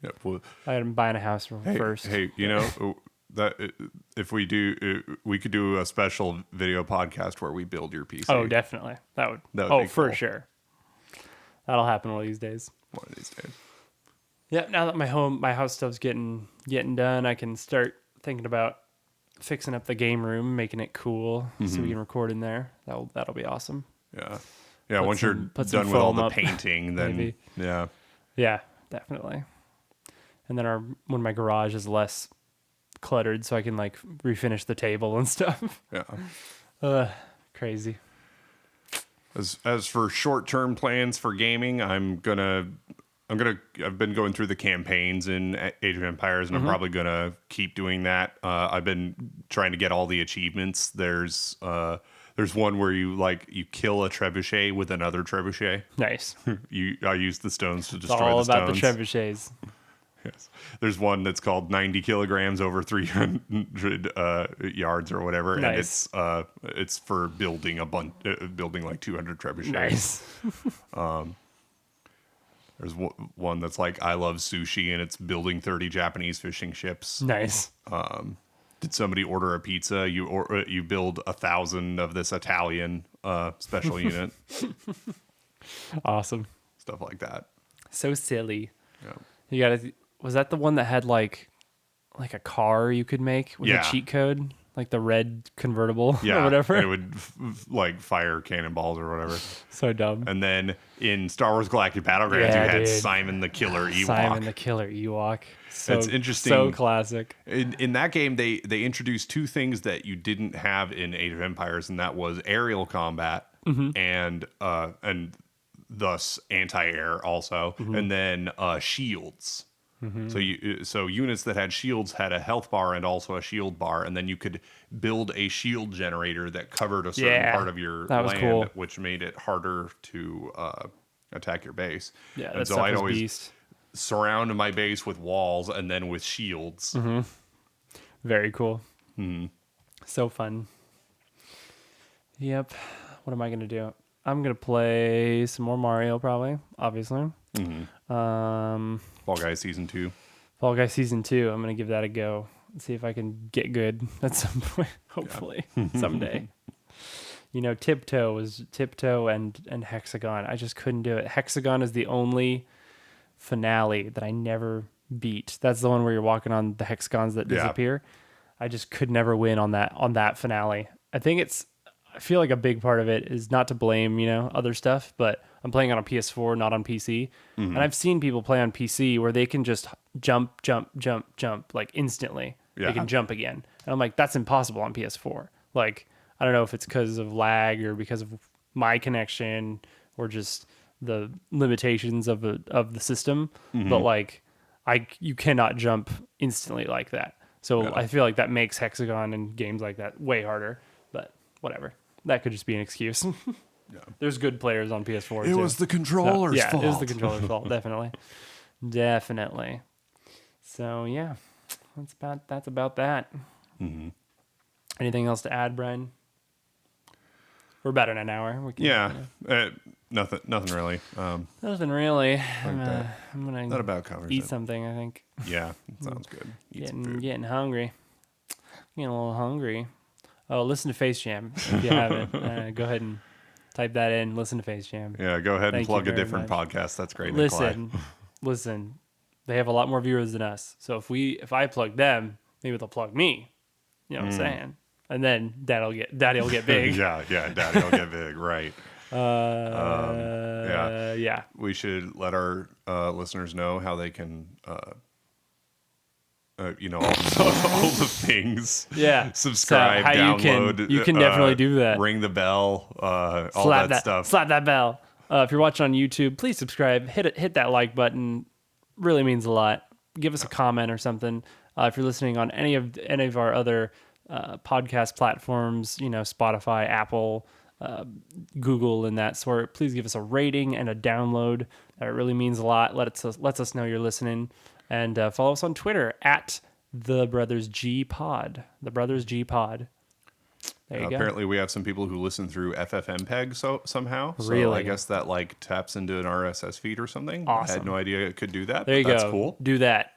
Yep. Well, I'm buying a house first. Hey, that if we could do a special video podcast where we build your PC. Oh, definitely. That would be cool. For sure. That'll happen one of these days. Yeah, now that my house stuff's getting done, I can start thinking about fixing up the game room, making it cool, so we can record in there. That'll be awesome. Yeah. Yeah, once you're done with all the painting, then yeah, definitely. And then when my garage is less cluttered, so I can like refinish the table and stuff. Yeah. Crazy. As for short-term plans for gaming, I've been going through the campaigns in Age of Empires, and I'm probably gonna keep doing that. I've been trying to get all the achievements. There's one where you kill a trebuchet with another trebuchet. Nice. I use the stones to destroy the stones. It's all about the trebuchets. Yes. There's one that's called 90 kilograms over 300 yards or whatever, nice. And it's for building building like 200 trebuchets. Nice. There's one that's like I love sushi, and it's building 30 Japanese fishing ships. Nice. Did somebody order a pizza? You build 1,000 of this Italian special unit. Awesome. Stuff like that. So silly. Yeah. You gotta. Was that the one that had like a car you could make with a cheat code, like the red convertible or whatever? And it would like fire cannonballs or whatever. So dumb. And then in Star Wars Galactic Battlegrounds, you had Simon the Killer Ewok. Simon the Killer Ewok. That's interesting. So classic. In that game, they introduced 2 things that you didn't have in Age of Empires, and that was aerial combat and thus anti-air also, and then shields. Mm-hmm. So units that had shields had a health bar and also a shield bar, and then you could build a shield generator that covered a certain part of your land, which made it harder to attack your base. Yeah, and so I'd always surround my base with walls and then with shields. Mm-hmm. Very cool. So fun. Yep. What am I gonna do? I'm gonna play some more Mario, probably. Obviously. Fall Guys Season 2. Fall Guys Season 2. I'm gonna give that a go and see if I can get good at some point. Hopefully, someday. Tiptoe and Hexagon. I just couldn't do it. Hexagon is the only finale that I never beat. That's the one where you're walking on the hexagons that disappear. I just could never win on that finale. I feel like a big part of it is not to blame, other stuff, but I'm playing on a PS4, not on PC. And I've seen people play on PC where they can just jump like instantly. they can jump again. And I'm like, that's impossible on PS4. Like, I don't know if it's because of lag or because of my connection or just the limitations of the system, but like you cannot jump instantly like that. So I feel like that makes Hexagon and games like that way harder, but whatever. That could just be an excuse. There's good players on PS4 It too. was the controller's fault. It was the controller's fault, definitely. Definitely. So yeah, that's about that. Anything else to add, Brian? We're about in an hour. We can, nothing really. Nothing really. I'm gonna not about conversation. eat something. I think. Yeah, it sounds good. Getting hungry. Getting a little hungry. Oh, listen to Face Jam if you haven't. Go ahead and type that in. Listen to Face Jam. Yeah, go ahead and plug a different podcast. That's great. Nicolai. Listen. They have a lot more viewers than us. So if I plug them, maybe they'll plug me. You know what I'm saying? And then Daddy'll get big. yeah, Daddy'll get big, right? Yeah. We should let our listeners know how they can, all the things. Yeah. Subscribe, so download. You can definitely do that. Ring the bell. All that stuff. Slap that bell. If you're watching on YouTube, please subscribe. Hit that like button. Really means a lot. Give us a comment or something. If you're listening on any of our other podcast platforms, Spotify, Apple, Google, and that sort, please give us a rating and a download. That really means a lot. Lets us know you're listening, and follow us on Twitter at The Brothers G Pod. The Brothers G Pod. There you go. Apparently, we have some people who listen through FFmpeg somehow. So really? I guess that taps into an RSS feed or something. Awesome. I had no idea it could do that. There you That's go. Cool. Do that.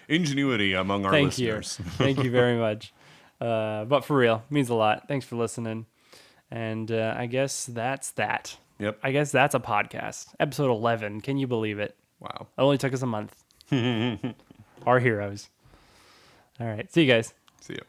Ingenuity among our listeners. Thank you very much. But for real, it means a lot. Thanks for listening. And I guess that's that. Yep. I guess that's a podcast. Episode 11. Can you believe it? Wow. It only took us a month. Our heroes. All right. See you guys. See you.